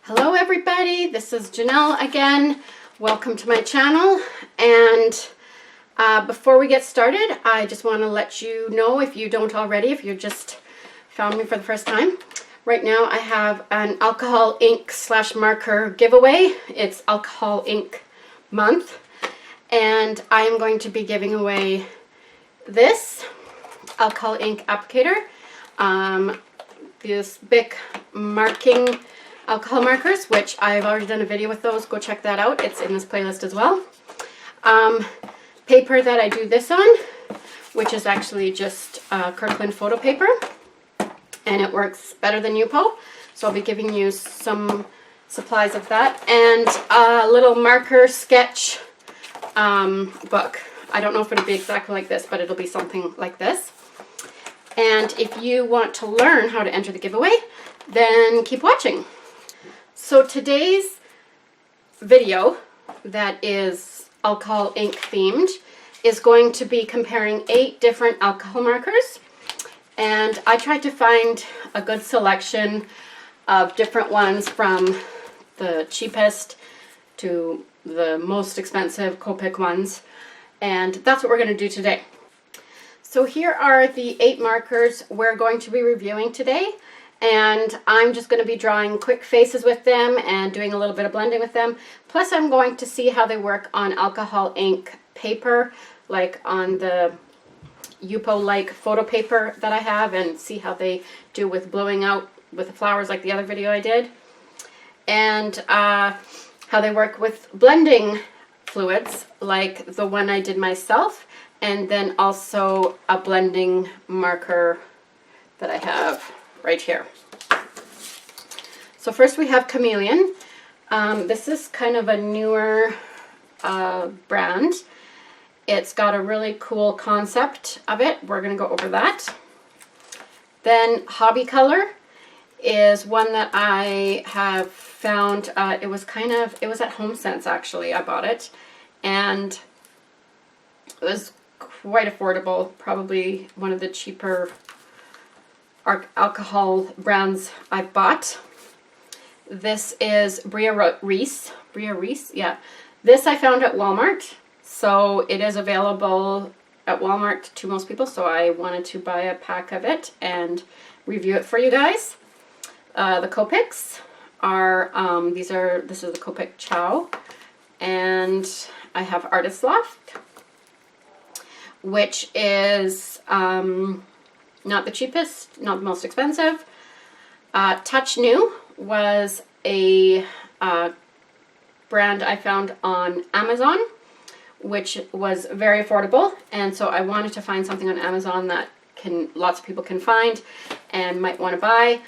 Hello everybody, this is Janelle again. Welcome to my channel, and before we get started, I just want to let you know, if you don't already, if you just found me for the first time, right now I have an alcohol ink / marker giveaway. It's alcohol ink month, and I am going to be giving away this alcohol ink applicator, this BIC marking alcohol markers, which I've already done a video with those. Go check that out. It's in this playlist as well. Paper that I do this on, which is actually just Kirkland photo paper, and it works better than Yupo. So I'll be giving you some supplies of that, and a little marker sketch book. I don't know if it'll be exactly like this, but it'll be something like this. And if you want to learn how to enter the giveaway, then keep watching. So today's video, that is alcohol ink themed, is going to be comparing 8 different alcohol markers. And I tried to find a good selection of different ones, from the cheapest to the most expensive Copic ones. And that's what we're going to do today. So here are the 8 markers we're going to be reviewing today. And I'm just going to be drawing quick faces with them and doing a little bit of blending with them. Plus I'm going to see how they work on alcohol ink paper, like on the Yupo-like photo paper that I have, and see how they do with blowing out with the flowers like the other video I did. And how they work with blending fluids like the one I did myself, and then also a blending marker that I have right here. So first we have Chameleon. This is kind of a newer brand. It's got a really cool concept of it. We're going to go over that. Then Hobby Color is one that I have found. It was at HomeSense actually. I bought it, and it was quite affordable. Probably one of the cheaper alcohol brands I've bought. This is Brio Reese. Brio Reese, yeah. This I found at Walmart, so it is available at Walmart to most people, so I wanted to buy a pack of it and review it for you guys. The Copics are, this is the Copic Chow, and I have Artist Loft, which is not the cheapest, not the most expensive. Touch New was a brand I found on Amazon, which was very affordable, and so I wanted to find something on Amazon that lots of people can find and might want to buy,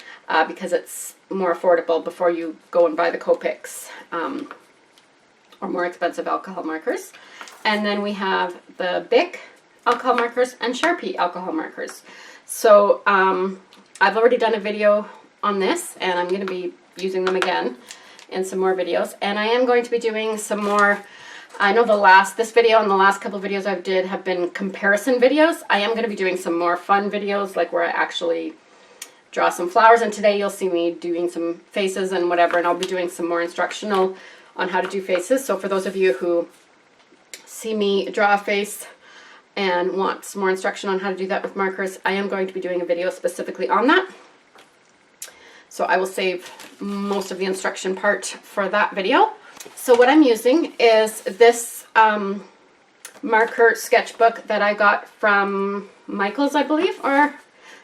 because it's more affordable before you go and buy the Copics or more expensive alcohol markers. And then we have the BIC alcohol markers and Sharpie alcohol markers. So I've already done a video on this, and I'm going to be using them again in some more videos. And I am going to be doing some more. I know this video and the last couple of videos I've did have been comparison videos. I am going to be doing some more fun videos, like where I actually draw some flowers. And today you'll see me doing some faces and whatever, and I'll be doing some more instructional on how to do faces. So for those of you who see me draw a face and want some more instruction on how to do that with markers, I am going to be doing a video specifically on that. So I will save most of the instruction part for that video. So what I'm using is this marker sketchbook that I got from Michael's, I believe, or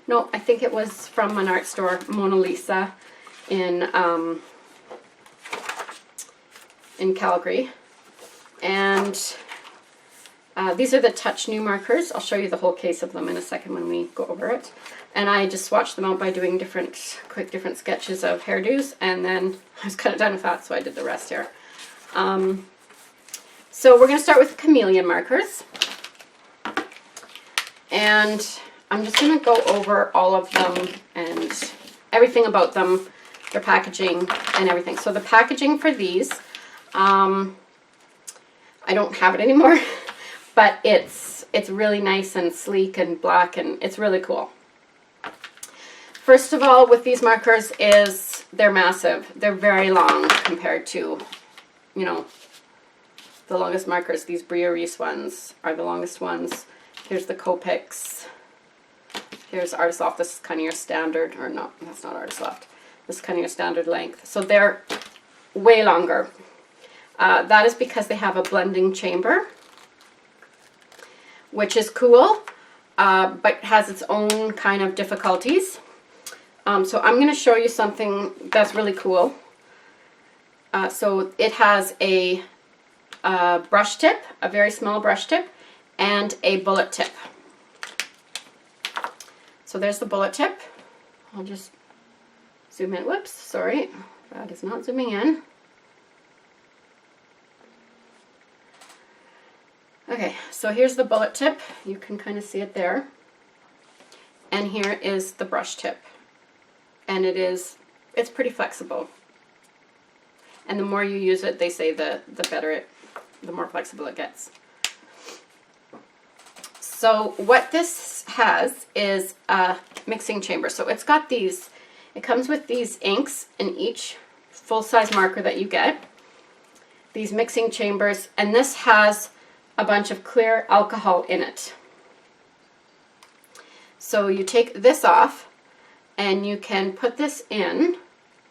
no, I think it was from an art store, Mona Lisa, in Calgary. And these are the Touch New markers. I'll show you the whole case of them in a second when we go over it. And I just swatched them out by doing different sketches of hairdos, and then I was kind of done with that, so I did the rest here. So we're going to start with chameleon markers. And I'm just going to go over all of them and everything about them, their packaging and everything. So the packaging for these, I don't have it anymore. But it's really nice and sleek and black, and it's really cool. First of all, with these markers is they're massive. They're very long compared to, you know, the longest markers. These Brio Reese ones are the longest ones. Here's the Copics. Here's Artist Loft. This is kind of your standard, or no, that's not Artist Loft. This is kind of your standard length. So they're way longer. That is because they have a blending chamber, which is cool, but has its own kind of difficulties. So I'm going to show you something that's really cool. So it has a brush tip, a very small brush tip, and a bullet tip. So there's the bullet tip. I'll just zoom in. Whoops, sorry. That is not zooming in. Okay, so here's the bullet tip. You can kind of see it there. And here is the brush tip. And it's pretty flexible. And the more you use it, they say the more flexible it gets. So what this has is a mixing chamber. So it's got these, it comes with these inks in each full-size marker that you get. These mixing chambers, and this has a bunch of clear alcohol in it. So you take this off and you can put this in,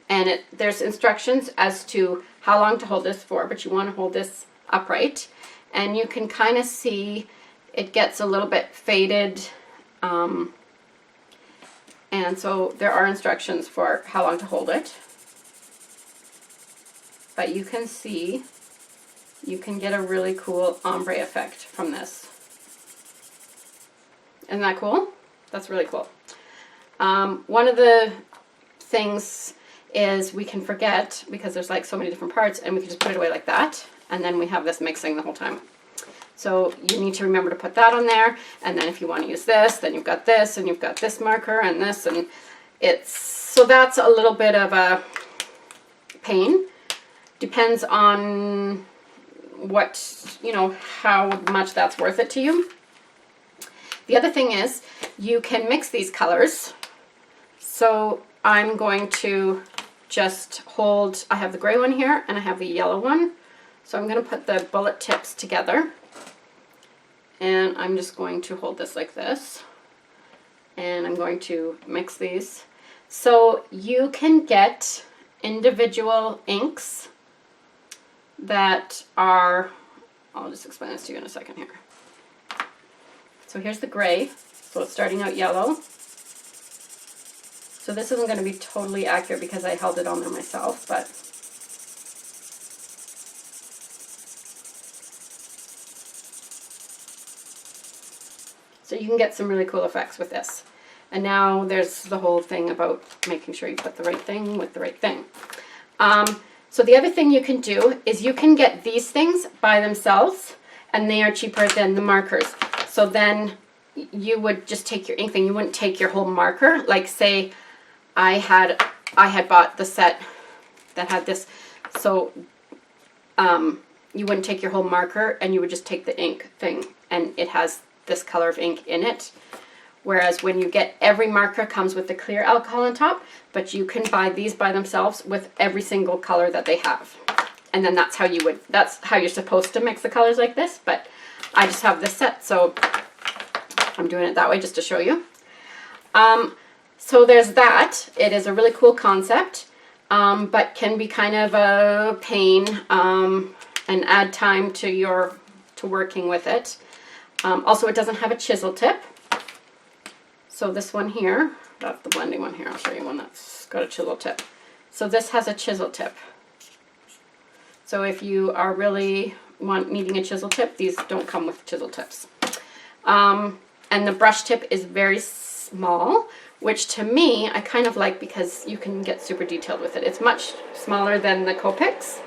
and there's instructions as to how long to hold this for, but you want to hold this upright, and you can kind of see it gets a little bit faded, and so there are instructions for how long to hold it, but you can see you can get a really cool ombre effect from this. Isn't that cool? That's really cool. One of the things is we can forget, because there's like so many different parts, and we can just put it away like that, and then we have this mixing the whole time. So you need to remember to put that on there, and then if you want to use this, then you've got this, and you've got this marker and this, and so that's a little bit of a pain. Depends on what, you know, how much that's worth it to you. The other thing is you can mix these colors. So I'm going to just hold, I have the gray one here and I have the yellow one. So I'm going to put the bullet tips together, and I'm just going to hold this like this, and I'm going to mix these. So you can get individual inks that are, I'll just explain this to you in a second here. So here's the gray, so it's starting out yellow. So this isn't going to be totally accurate because I held it on there myself, but so you can get some really cool effects with this. And now there's the whole thing about making sure you put the right thing with the right thing. So the other thing you can do is you can get these things by themselves, and they are cheaper than the markers. So then you would just take your ink thing. You wouldn't take your whole marker. Like say I had bought the set that had this. So you wouldn't take your whole marker, and you would just take the ink thing, and it has this color of ink in it. Whereas when you get, every marker comes with the clear alcohol on top, but you can buy these by themselves with every single color that they have. And then that's how you're supposed to mix the colors like this, but I just have this set, so I'm doing it that way just to show you. So there's that. It is a really cool concept, but can be kind of a pain, and add time to working with it. Also, it doesn't have a chisel tip. So this one here, that's the blending one here. I'll show you one that's got a chisel tip. So this has a chisel tip. So if you are really needing a chisel tip, these don't come with chisel tips. And the brush tip is very small, which to me, I kind of like because you can get super detailed with it. It's much smaller than the Copics.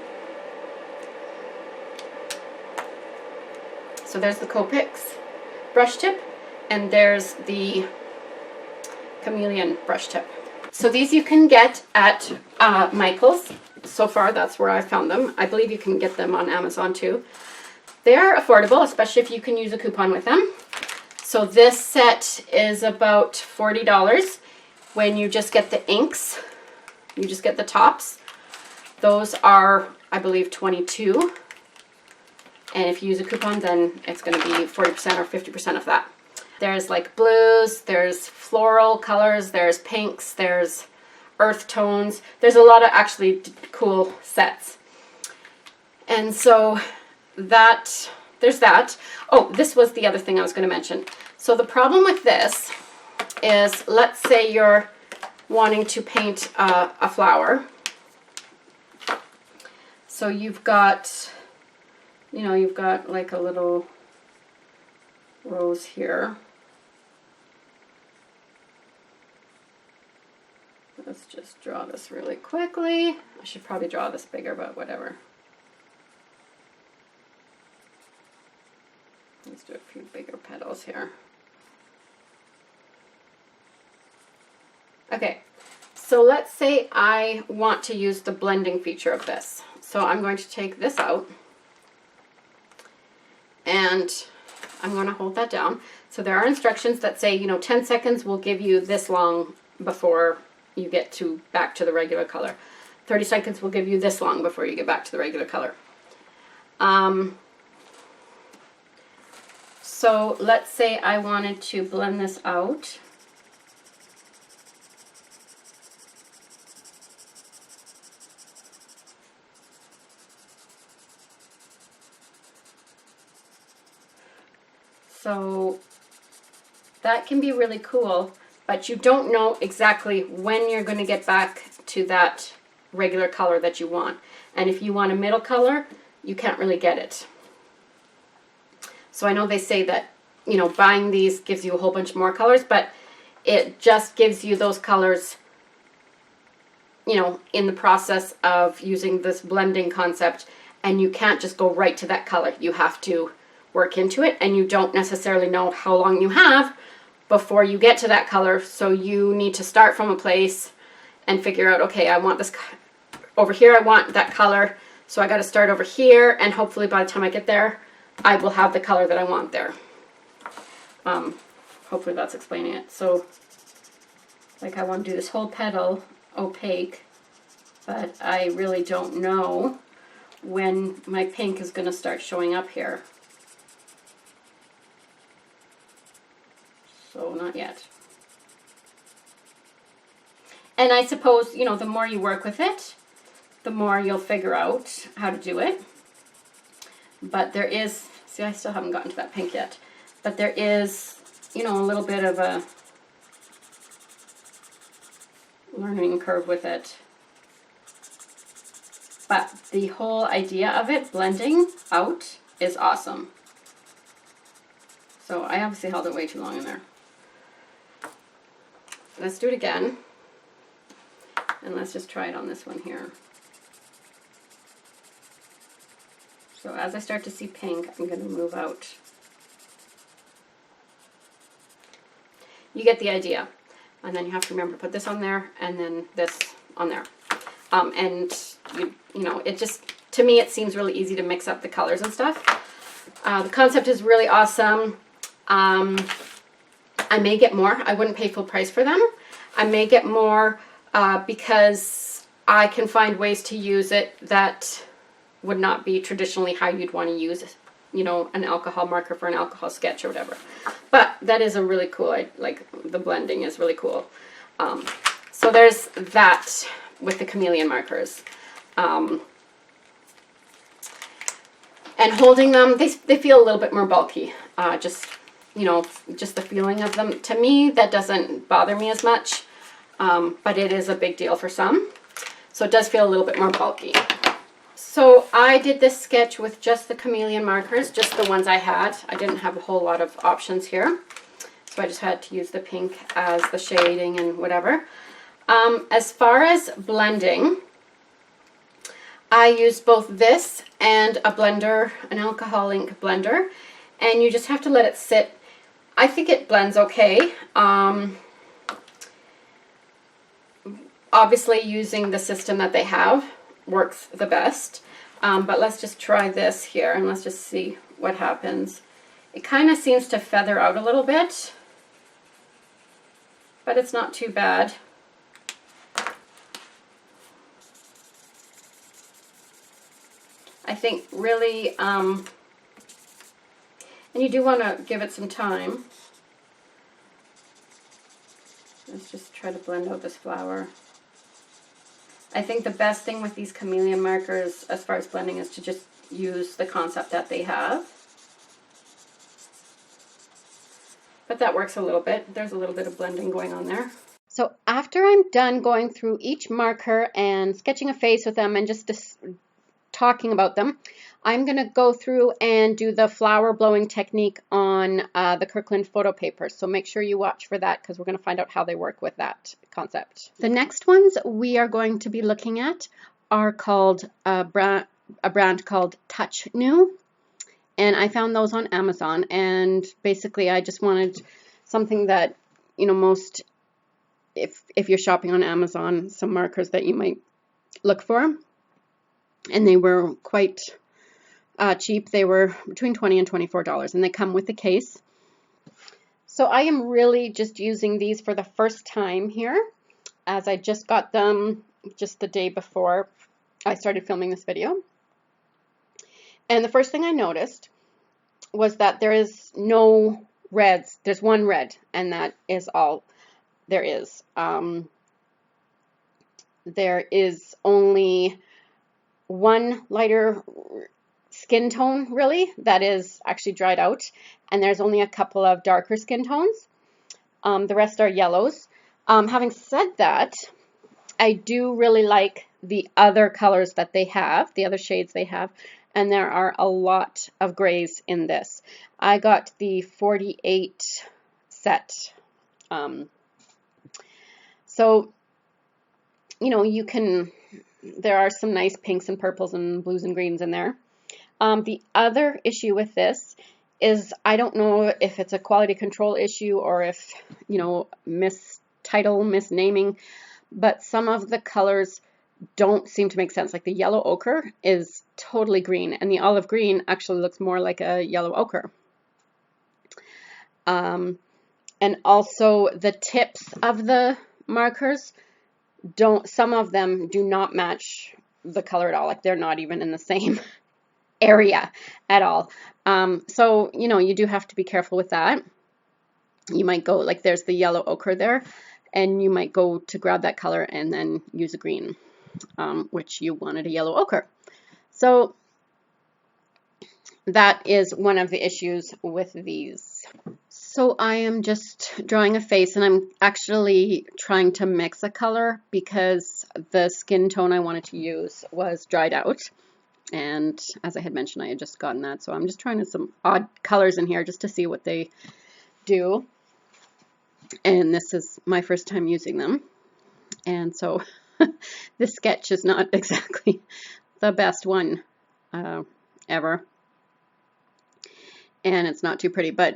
So there's the Copics brush tip, and there's the chameleon brush tip. So these you can get at Michael's. So far, that's where I found them. I believe you can get them on Amazon too. They are affordable, especially if you can use a coupon with them. So this set is about $40 when you just get the inks. You just get the tops. Those are, I believe, 22. And if you use a coupon, then it's going to be 40% or 50% of that. There's like blues, there's floral colors, there's pinks, there's earth tones. There's a lot of actually cool sets. And so there's that. Oh, this was the other thing I was going to mention. So the problem with this is, let's say you're wanting to paint a flower. So you've got, you know, you've got like a little rose here. Let's just draw this really quickly. I should probably draw this bigger, but whatever. Let's do a few bigger petals here. Okay, so let's say I want to use the blending feature of this. So I'm going to take this out and I'm going to hold that down. So there are instructions that say, you know, 10 seconds will give you this long before you get back to the regular color. 30 seconds will give you this long before you get back to the regular color. So let's say I wanted to blend this out. So that can be really cool, but you don't know exactly when you're going to get back to that regular color that you want. And if you want a middle color, you can't really get it. So I know they say that, you know, buying these gives you a whole bunch more colors, but it just gives you those colors, you know, in the process of using this blending concept, and you can't just go right to that color. You have to work into it, and you don't necessarily know how long you have before you get to that color. So you need to start from a place and figure out, okay, I want this over here, I want that color, so I got to start over here, and hopefully by the time I get there, I will have the color that I want there. Hopefully that's explaining it. So, like, I want to do this whole petal opaque, but I really don't know when my pink is going to start showing up here. So not yet. And I suppose, you know, the more you work with it, the more you'll figure out how to do it. But there is, see, I still haven't gotten to that pink yet, but there is, you know, a little bit of a learning curve with it. But the whole idea of it blending out is awesome. So I obviously held it way too long in there. Let's do it again. And let's just try it on this one here. So as I start to see pink, I'm going to move out. You get the idea. And then you have to remember to put this on there and then this on there. And you know, it just, to me, it seems really easy to mix up the colors and stuff. The concept is really awesome. I may get more. I wouldn't pay full price for them. I may get more because I can find ways to use it that would not be traditionally how you'd want to use, you know, an alcohol marker for an alcohol sketch or whatever. But that is a really cool, like the blending is really cool. So there's that with the chameleon markers. And holding them, they feel a little bit more bulky. Just, you know, just the feeling of them. To me, that doesn't bother me as much, but it is a big deal for some. So it does feel a little bit more bulky. So I did this sketch with just the chameleon markers, just the ones I had. I didn't have a whole lot of options here. So I just had to use the pink as the shading and whatever. As far as blending, I used both this and a blender, an alcohol ink blender, and you just have to let it sit. I think it blends okay. Obviously using the system that they have works the best, but let's just try this here and let's just see what happens. It kind of seems to feather out a little bit, but it's not too bad. I think really, and you do want to give it some time. Let's just try to blend out this flower. I think the best thing with these chameleon markers as far as blending is to just use the concept that they have. But that works a little bit. There's a little bit of blending going on there. So after I'm done going through each marker and sketching a face with them and just talking about them, I'm going to go through and do the flower blowing technique on the Kirkland photo paper. So make sure you watch for that because we're going to find out how they work with that concept. The next ones we are going to be looking at are called a brand called Touch New. And I found those on Amazon, and basically I just wanted something that, you know, most, if you're shopping on Amazon, some markers that you might look for. And they were quite cheap. They were between $20 and $24, and they come with the case. So I am really just using these for the first time here, as I just got them just the day before I started filming this video. And the first thing I noticed was that there is no reds. There's one red, and that is all there is. There is only one lighter skin tone, really, that is actually dried out, and there's only a couple of darker skin tones. The rest are yellows. Having said that, I do really like the other colors that they have, the other shades they have, and there are a lot of grays in this. I got the 48 set. So, you know, you can, there are some nice pinks and purples and blues and greens in there. The other issue with this is I don't know if it's a quality control issue or if, you know, misnaming, but some of the colors don't seem to make sense. Like the yellow ochre is totally green, and the olive green actually looks more like a yellow ochre. And also the tips of the markers some of them do not match the color at all. Like they're not even in the same area at all. So, you know, you do have to be careful with that. You might go, like there's the yellow ochre there, and you might go to grab that color and then use a green, which you wanted a yellow ochre. So that is one of the issues with these. So I am just drawing a face, and I'm actually trying to mix a color because the skin tone I wanted to use was dried out. And as I had mentioned, I had just gotten that. So I'm just trying some odd colors in here just to see what they do. And this is my first time using them. And so this sketch is not exactly the best one ever. And it's not too pretty, but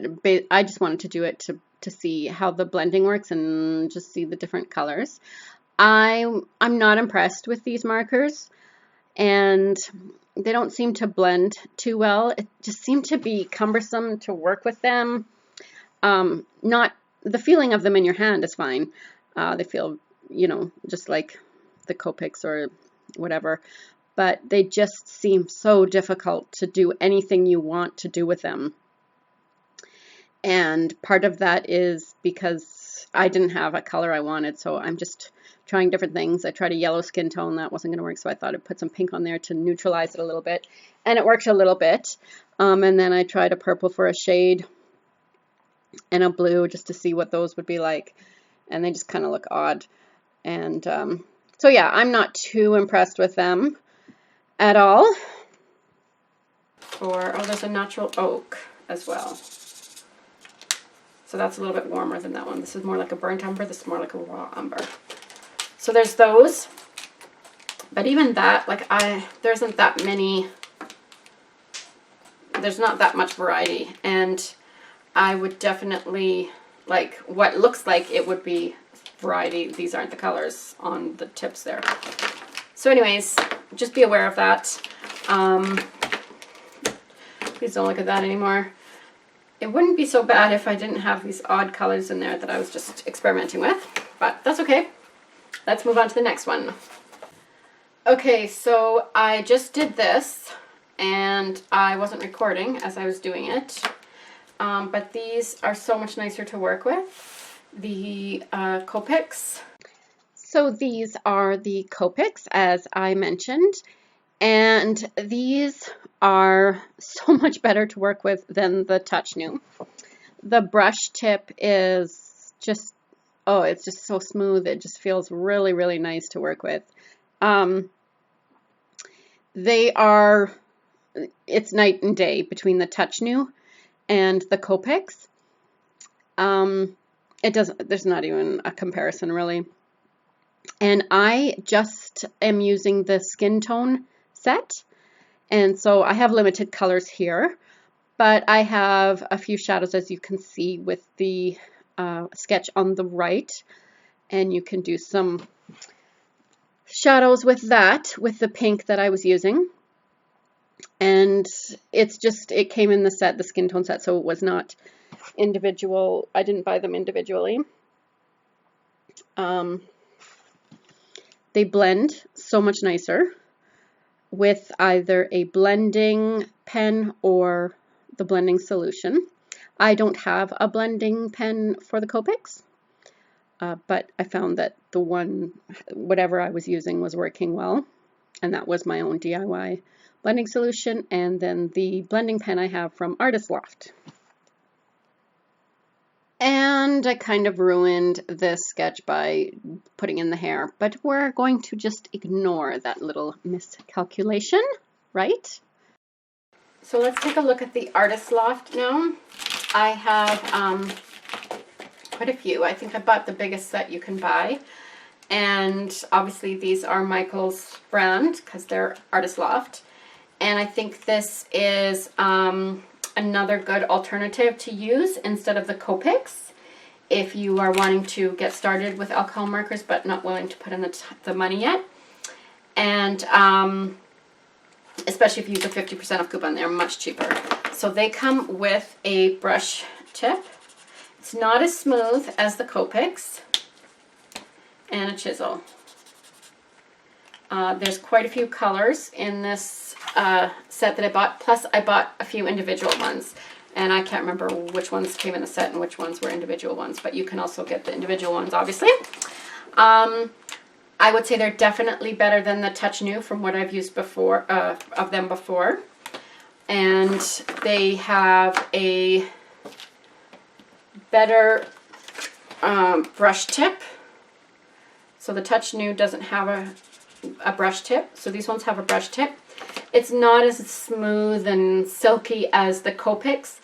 I just wanted to do it to see how the blending works and just see the different colors. I'm not impressed with these markers, and they don't seem to blend too well. It just seemed to be cumbersome to work with them. Not the feeling of them in your hand is fine. They feel, you know, just like the Copics or whatever, but they just seem so difficult to do anything you want to do with them. And part of that is because I didn't have a color I wanted, so I'm just trying different things. I tried a yellow skin tone, that wasn't going to work, so I thought I'd put some pink on there to neutralize it a little bit, and it worked a little bit. And then I tried a purple for a shade and a blue just to see what those would be like, and they just kind of look odd. And so yeah, I'm not too impressed with them at all. Or, oh, there's a natural oak as well. So that's a little bit warmer than that one. This is more like a burnt umber. This is more like a raw umber. So there's those. But even that, like there isn't that many, there's not that much variety. And I would definitely, like what looks like it would be variety. These aren't the colors on the tips there. So anyways, just be aware of that. Please don't look at that anymore. It wouldn't be so bad if I didn't have these odd colors in there that I was just experimenting with, but that's okay. Let's move on to the next one. Okay, so I just did this, and I wasn't recording as I was doing it. But these are so much nicer to work with. The Copics. So these are the Copics, as I mentioned, and these are so much better to work with than the Touch New. The brush tip is just, oh, it's just so smooth. It just feels really, really nice to work with. They are, it's night and day between the Touch New and the Copics. There's not even a comparison really. And I just am using the skin tone set. And so I have limited colors here, but I have a few shadows, as you can see with the sketch on the right. And you can do some shadows with that, with the pink that I was using. And it came in the set, the skin tone set, so it was not individual. I didn't buy them individually. They blend so much nicer with either a blending pen or the blending solution. I don't have a blending pen for the Copics, but I found that the whatever I was using was working well, and that was my own DIY blending solution, and then the blending pen I have from Artist Loft. And I kind of ruined this sketch by putting in the hair, but we're going to just ignore that little miscalculation, right? So let's take a look at the Artist Loft now. I have quite a few. I think I bought the biggest set you can buy. And obviously these are Michael's brand because they're Artist Loft. And I think this is another good alternative to use instead of the Copics if you are wanting to get started with alcohol markers but not willing to put in the money yet. And especially if you use a 50% off coupon, they're much cheaper. So they come with a brush tip. It's not as smooth as the Copics, and a chisel. There's quite a few colors in this set that I bought, plus I bought a few individual ones, and I can't remember which ones came in the set and which ones were individual ones, but you can also get the individual ones, obviously. I would say they're definitely better than the Touch New from what I've used before, of them before, and they have a better brush tip. So the Touch New doesn't have a brush tip, so these ones have a brush tip. It's not as smooth and silky as the Copics,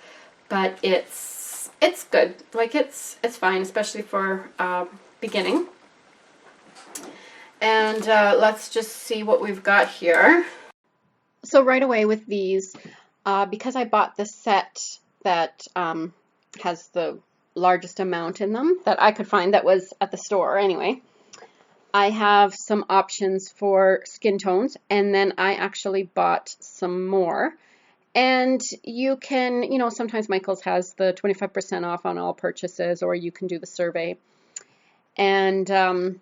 but it's good. Like it's fine, especially for beginning. And let's just see what we've got here. So right away with these, because I bought the set that has the largest amount in them that I could find that was at the store anyway, I have some options for skin tones, and then I actually bought some more. And you can, you know, sometimes Michael's has the 25% off on all purchases, or you can do the survey. And so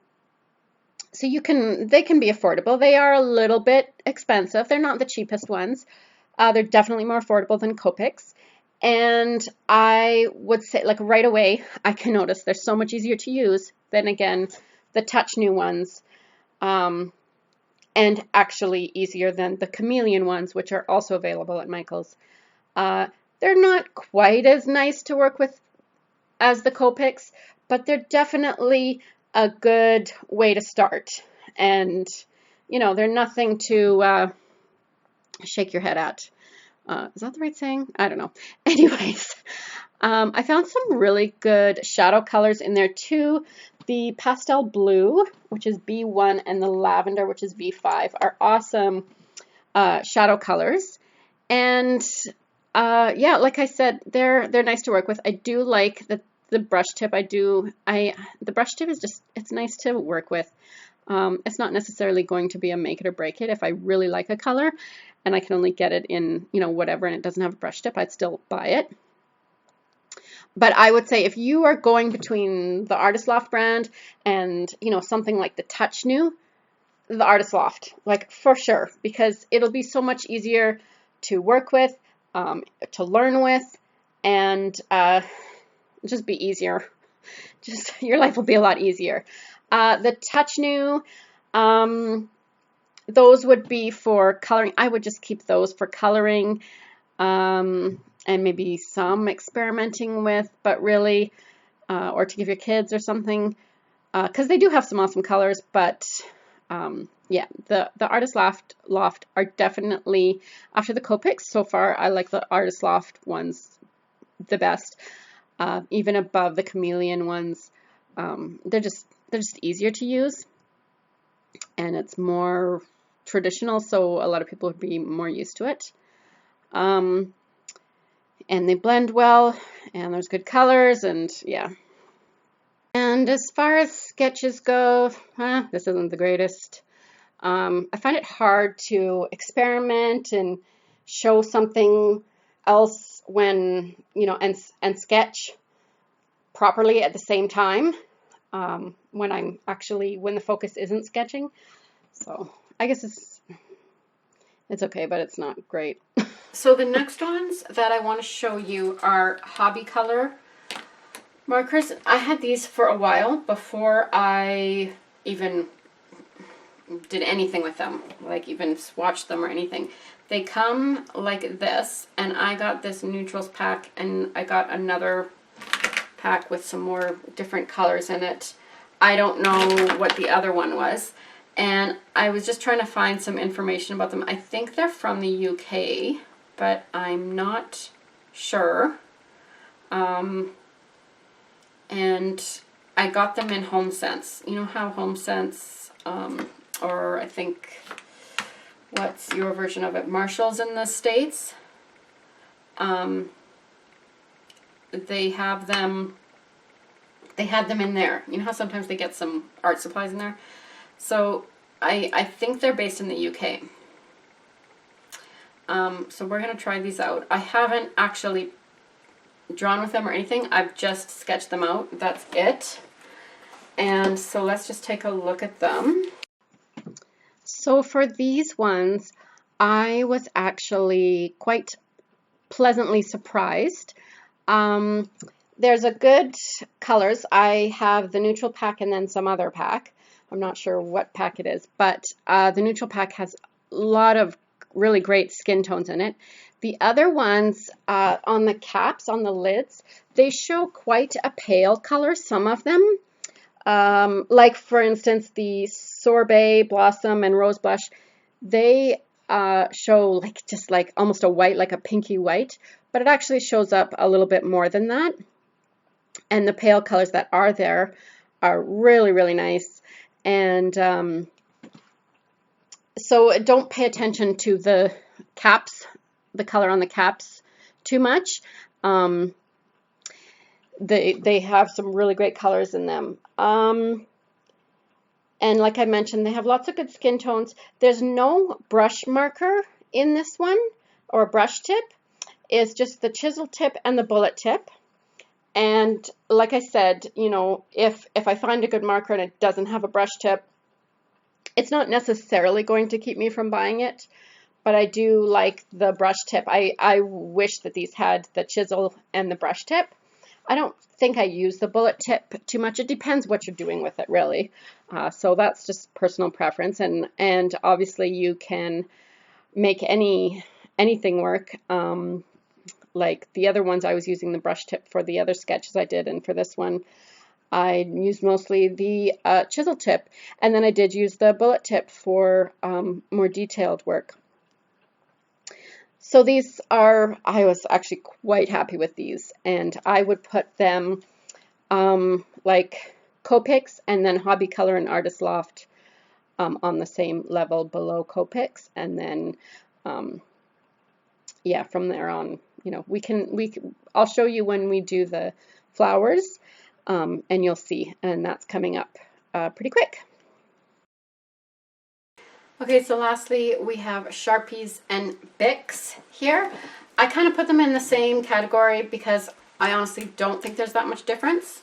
they can be affordable. They are a little bit expensive. They're not the cheapest ones. They're definitely more affordable than Copics. And I would say, like, right away, I can notice they're so much easier to use than, again, the Touch New ones, and actually easier than the Chameleon ones, which are also available at Michael's. They're not quite as nice to work with as the Copics, but they're definitely a good way to start. And, you know, they're nothing to shake your head at. Is that the right saying? I don't know. Anyways, I found some really good shadow colors in there too. The pastel blue, which is B1, and the lavender, which is B5, are awesome shadow colors. And yeah, like I said, they're nice to work with. I do like the brush tip. The brush tip is just, it's nice to work with. It's not necessarily going to be a make it or break it. If I really like a color and I can only get it in, you know, whatever, and it doesn't have a brush tip, I'd still buy it. But I would say if you are going between the Artist Loft brand and, you know, something like the Touch New, the Artist Loft, like, for sure, because it'll be so much easier to work with, to learn with, and just be easier. Just your life will be a lot easier. The Touch New, those would be for coloring. I would just keep those for coloring, and maybe some experimenting with, but really, or to give your kids or something, because they do have some awesome colors. But yeah, the Artist Loft are definitely, after the Copics so far, I like the Artist Loft ones the best, even above the chameleon ones. They're just easier to use, and it's more traditional, so a lot of people would be more used to it. And they blend well, and there's good colors, and yeah. And as far as sketches go, this isn't the greatest. I find it hard to experiment and show something else when, you know, and sketch properly at the same time, when the focus isn't sketching. So I guess it's okay, but it's not great. So the next ones that I want to show you are hobby color markers. I had these for a while before I even did anything with them, like even swatched them or anything. They come like this, and I got this neutrals pack, and I got another pack with some more different colors in it. I don't know what the other one was, and I was just trying to find some information about them. I think they're from the UK, but I'm not sure. And I got them in HomeSense. You know how HomeSense, or I think, what's your version of it? Marshall's in the States. They had them in there. You know how sometimes they get some art supplies in there? So I think they're based in the UK. So we're going to try these out. I haven't actually drawn with them or anything. I've just sketched them out. That's it. And so let's just take a look at them. So for these ones, I was actually quite pleasantly surprised. There's a good colors. I have the neutral pack and then some other pack. I'm not sure what pack it is, but the neutral pack has a lot of really great skin tones in it. The other ones, on the caps, on the lids, they show quite a pale color, some of them. Like for instance, the Sorbet, Blossom, and Rose Blush, they show like just like almost a white, like a pinky white, but it actually shows up a little bit more than that. And the pale colors that are there are really, really nice. And so don't pay attention to the caps, the color on the caps too much. They have some really great colors in them. And like I mentioned, they have lots of good skin tones. There's no brush marker in this one, or brush tip. It's just the chisel tip and the bullet tip. And like I said, you know, if I find a good marker and it doesn't have a brush tip, it's not necessarily going to keep me from buying it. But I do like the brush tip. I wish that these had the chisel and the brush tip. I don't think I use the bullet tip too much. It depends what you're doing with it, really. So that's just personal preference. And obviously you can make anything work. Like the other ones, I was using the brush tip for the other sketches I did, and for this one, I used mostly the chisel tip, and then I did use the bullet tip for more detailed work. So these are, I was actually quite happy with these, and I would put them like Copics and then Hobby Color and Artist Loft on the same level below Copics, and then yeah, from there on, you know, I'll show you when we do the flowers, and you'll see, and that's coming up pretty quick. Okay, so lastly we have Sharpies and BICs here. I kind of put them in the same category because I honestly don't think there's that much difference,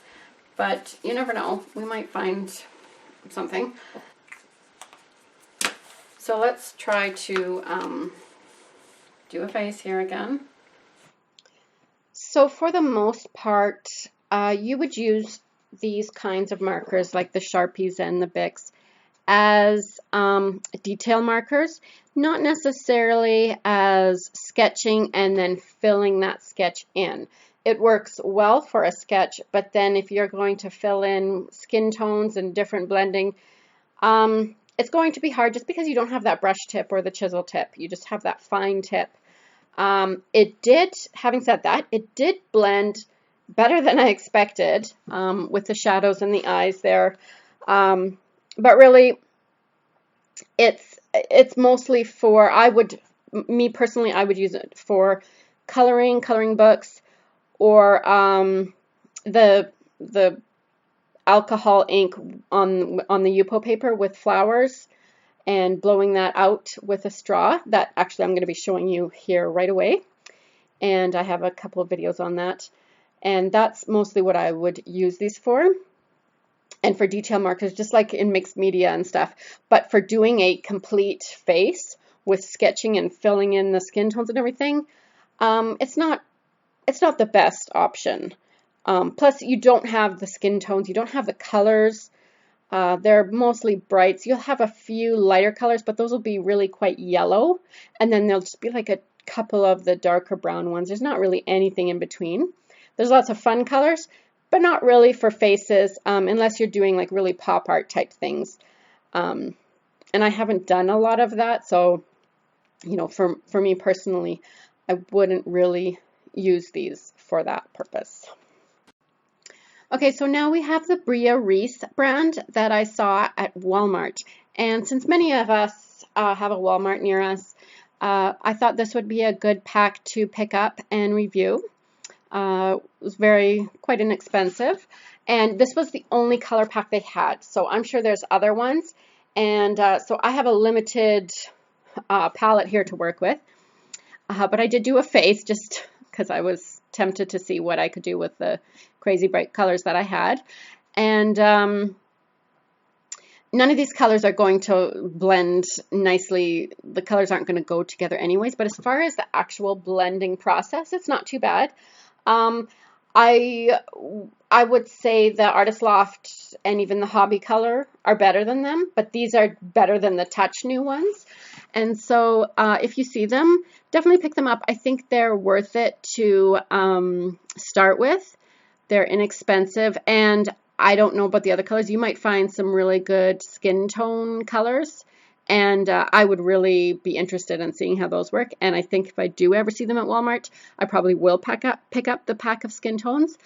but you never know, we might find something. So let's try to do a face here again. So for the most part, you would use these kinds of markers like the Sharpies and the BICs as detail markers, not necessarily as sketching and then filling that sketch in. It works well for a sketch, but then if you're going to fill in skin tones and different blending, it's going to be hard just because you don't have that brush tip or the chisel tip. You just have that fine tip. Having said that, it did blend better than I expected with the shadows and the eyes there. But really, it's mostly for, me personally, I would use it for coloring books, or the alcohol ink on the Yupo paper with flowers and blowing that out with a straw. That actually I'm going to be showing you here right away. And I have a couple of videos on that. And that's mostly what I would use these for. And for detail markers, just like in mixed media and stuff. But for doing a complete face with sketching and filling in the skin tones and everything, it's not the best option. Plus, you don't have the skin tones, you don't have the colors. They're mostly brights. You'll have a few lighter colors, but those will be really quite yellow. And then there'll just be like a couple of the darker brown ones. There's not really anything in between. There's lots of fun colors, but not really for faces, unless you're doing like really pop art type things. And I haven't done a lot of that, so, you know, for me personally, I wouldn't really use these for that purpose. Okay, so now we have the Brio Reese brand that I saw at Walmart. And since many of us have a Walmart near us, I thought this would be a good pack to pick up and review. It was quite inexpensive, and this was the only color pack they had, so I'm sure there's other ones, and so I have a limited palette here to work with, but I did do a face just because I was tempted to see what I could do with the crazy bright colors that I had. And none of these colors are going to blend nicely. The colors aren't going to go together anyways, but as far as the actual blending process, it's not too bad. I would say the Artist Loft and even the Hobby Color are better than them, but these are better than the Touch New ones. And so if you see them, definitely pick them up. I think they're worth it to start with. They're inexpensive, and I don't know about the other colors. You might find some really good skin tone colors, and I would really be interested in seeing how those work. And I think if I do ever see them at Walmart, I probably will pick up the pack of skin tones,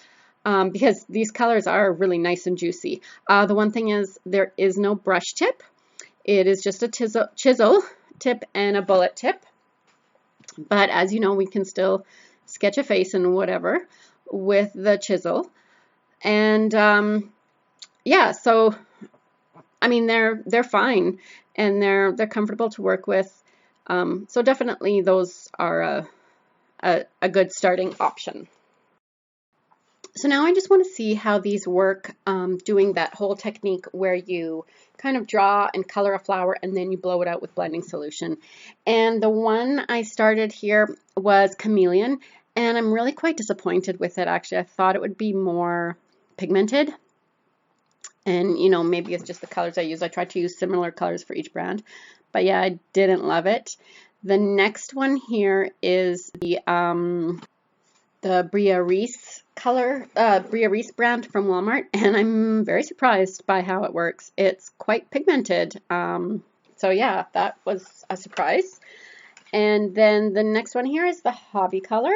because these colors are really nice and juicy. The one thing is there is no brush tip. It is just a chisel tip and a bullet tip. But as you know, we can still sketch a face and whatever with the chisel. And yeah, so I mean, they're fine, and they're comfortable to work with. So definitely those are a good starting option. So now I just want to see how these work, doing that whole technique where you kind of draw and color a flower and then you blow it out with blending solution. And the one I started here was Chameleon, and I'm really quite disappointed with it, actually. I thought it would be more pigmented. And, you know, maybe it's just the colors I use. I tried to use similar colors for each brand. But yeah, I didn't love it. The next one here is the Brio Reese Brio Reese brand from Walmart. And I'm very surprised by how it works. It's quite pigmented. So yeah, that was a surprise. And then the next one here is the Hobby Color.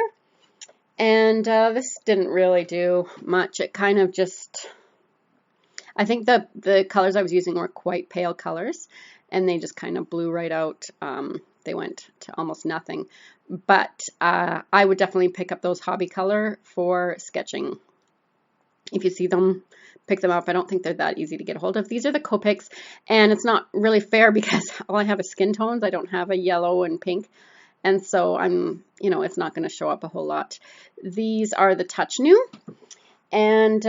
And this didn't really do much. It kind of just... I think the colors I was using were quite pale colors, and they just kind of blew right out. They went to almost nothing. But I would definitely pick up those Hobby Color for sketching. If you see them, pick them up. I don't think they're that easy to get a hold of. These are the Copics, and it's not really fair because all I have is skin tones. I don't have a yellow and pink. And so it's not going to show up a whole lot. These are the Touch New. And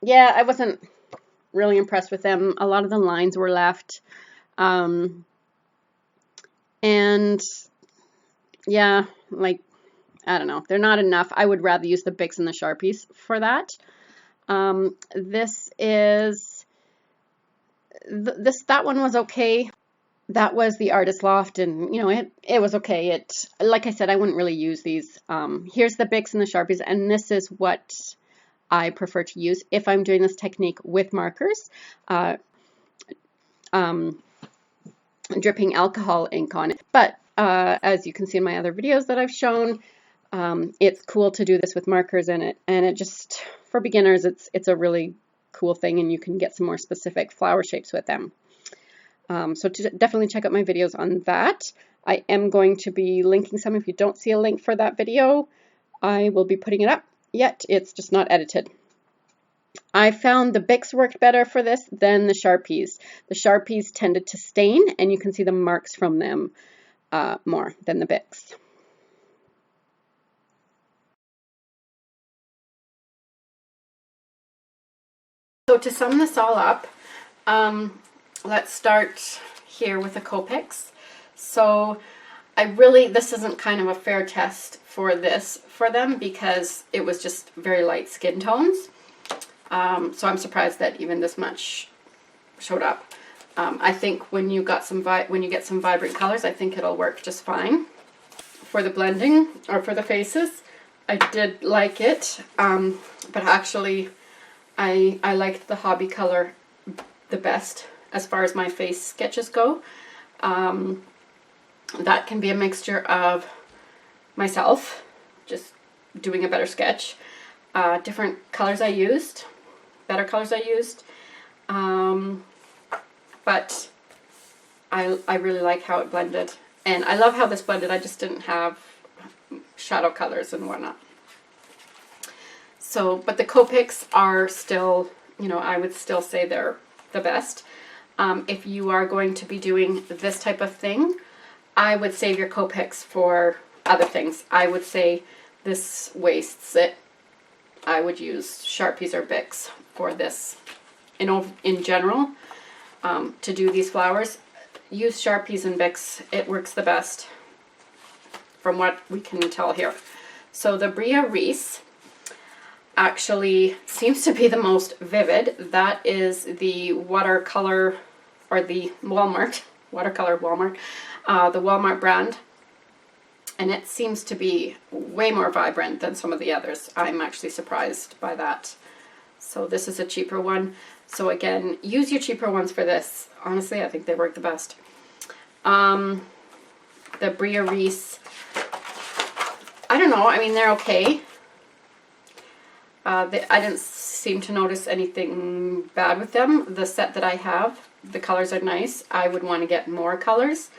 yeah, I wasn't really impressed with them. A lot of the lines were left. And yeah, like, I don't know, they're not enough. I would rather use the BICs and the Sharpies for that. This is, that one was okay. That was the Artist Loft, and you know, it was okay. Like I said, I wouldn't really use these. Here's the BICs and the Sharpies, and this is what I prefer to use if I'm doing this technique with markers. Dripping alcohol ink on it. But as you can see in my other videos that I've shown, it's cool to do this with markers in it, and it just, for beginners, it's a really cool thing, and you can get some more specific flower shapes with them. So definitely check out my videos on that. I am going to be linking some. If you don't see a link for that video, I will be putting it up. Yet it's just not edited. I found the BICs worked better for this than the Sharpies. The Sharpies tended to stain, and you can see the marks from them more than the BICs. So to sum this all up, let's start here with the Copics. So this isn't kind of a fair test for them because it was just very light skin tones. So I'm surprised that even this much showed up. I think when you get some vibrant colors, I think it'll work just fine. For the blending or for the faces, I did like it, but actually I liked the hobby color the best as far as my face sketches go. That can be a mixture of myself just doing a better sketch, different colors I used, better colors I used, but I really like how it blended, and I love how this blended. I just didn't have shadow colors and whatnot. So, but the Copics are still, you know, I would still say they're the best. If you are going to be doing this type of thing, I would save your Copics for other things. I would say this wastes it. I would use Sharpies or BICs for this. In general, to do these flowers, use Sharpies and BICs. It works the best from what we can tell here. So the Brio Reese actually seems to be the most vivid. That is the watercolor, or the Walmart, watercolor Walmart, the Walmart brand. And it seems to be way more vibrant than some of the others. I'm actually surprised by that. So this is a cheaper one. So again, use your cheaper ones for this. Honestly, I think they work the best. The Brio Reese, I don't know. I mean, they're okay. I didn't seem to notice anything bad with them. The set that I have, the colors are nice. I would want to get more colors.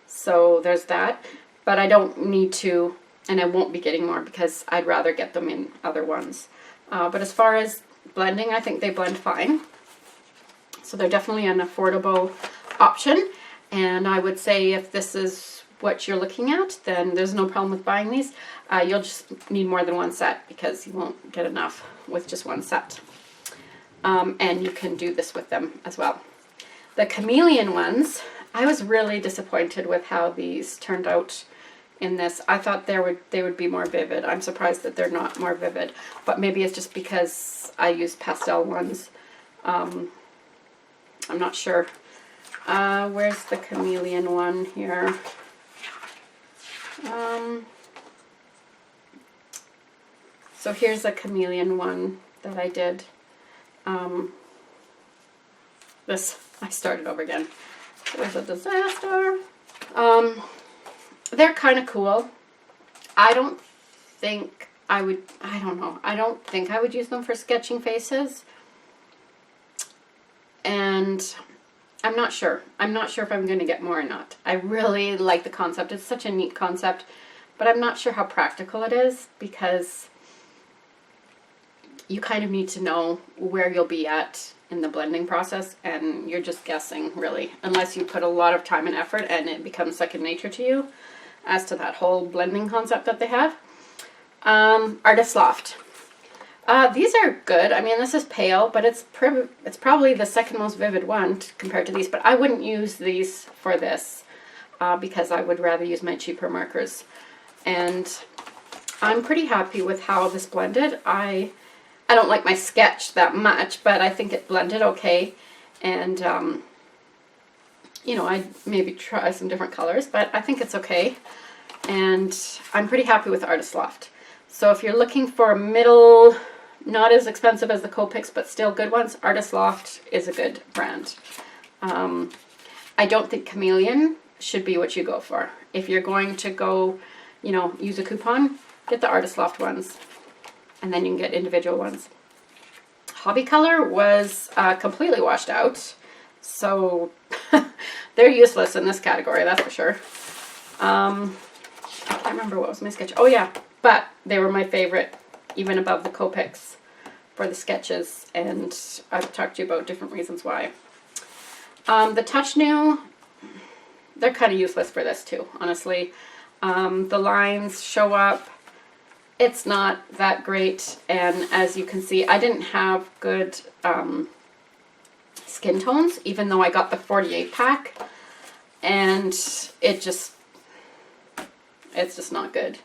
So there's that. But I don't need to, and I won't be getting more because I'd rather get them in other ones. But as far as blending, I think they blend fine. So they're definitely an affordable option. And I would say if this is what you're looking at, then there's no problem with buying these. You'll just need more than one set because you won't get enough with just one set. And you can do this with them as well. The chameleon ones, I was really disappointed with how these turned out in this. I thought they would be more vivid. I'm surprised that they're not more vivid, but maybe it's just because I used pastel ones. I'm not sure. Where's the chameleon one here? So here's a chameleon one that I did. I started over again. It was a disaster. They're kind of cool. I don't think I would, I don't know. I don't think I would use them for sketching faces. And I'm not sure. I'm not sure if I'm going to get more or not. I really like the concept. It's such a neat concept, but I'm not sure how practical it is because you kind of need to know where you'll be at in the blending process, and you're just guessing, really, unless you put a lot of time and effort and it becomes second nature to you as to that whole blending concept that they have. Artist Loft. These are good. I mean, this is pale, but it's probably the second most vivid one compared to these, but I wouldn't use these for this because I would rather use my cheaper markers. and I'm pretty happy with how this blended. I don't like my sketch that much, but I think it blended okay, and you know, I'd maybe try some different colors, but I think it's okay, and I'm pretty happy with Artist Loft. So if you're looking for middle, not as expensive as the Copics, but still good ones, Artist Loft is a good brand. I don't think Chameleon should be what you go for. If you're going to go, you know, use a coupon, get the Artist Loft ones, and then you can get individual ones. Hobby Color was completely washed out, so they're useless in this category, that's for sure. I can't remember what was my sketch. Oh yeah, but they were my favorite, even above the Copics for the sketches, and I've talked to you about different reasons why. The Touch New, they're kind of useless for this too, honestly. The lines show up. It's not that great, and as you can see, I didn't have good skin tones, even though I got the 48 pack, and it's just not good.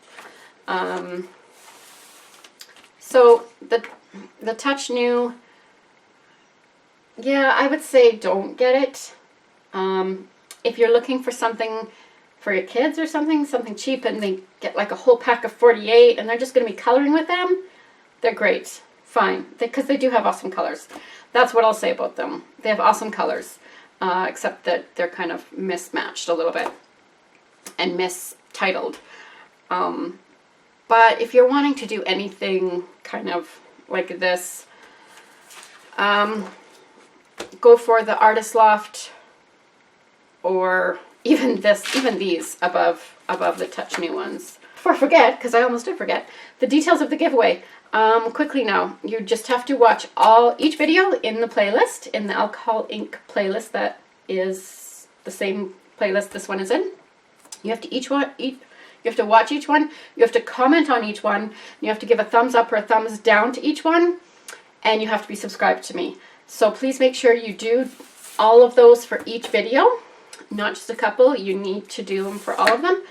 So the Touch New, yeah, I would say don't get it. If you're looking for something for your kids or something cheap, and they get like a whole pack of 48 and they're just going to be coloring with them, they're great. Fine. Because they do have awesome colors. That's what I'll say about them. They have awesome colors, except that they're kind of mismatched a little bit and mistitled. But if you're wanting to do anything kind of like this, go for the Artist Loft, or even these above the Touch New ones. Before I forget, because I almost did forget, the details of the giveaway. Quickly now, you just have to watch each video in the playlist, in the Alcohol Ink playlist that is the same playlist this one is in. You have to you have to watch each one, you have to comment on each one, you have to give a thumbs up or a thumbs down to each one, and you have to be subscribed to me. So please make sure you do all of those for each video, not just a couple. You need to do them for all of them,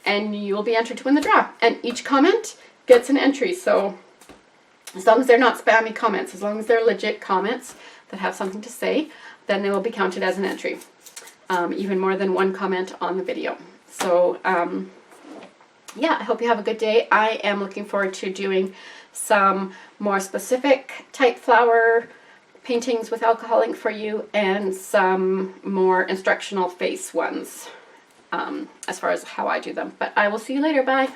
and you will be entered to win the draw. And each comment gets an entry, so as long as they're not spammy comments, as long as they're legit comments that have something to say, then they will be counted as an entry. Even more than one comment on the video. So yeah, I hope you have a good day. I am looking forward to doing some more specific type flower paintings with alcohol ink for you, and some more instructional face ones as far as how I do them. But I will see you later. Bye.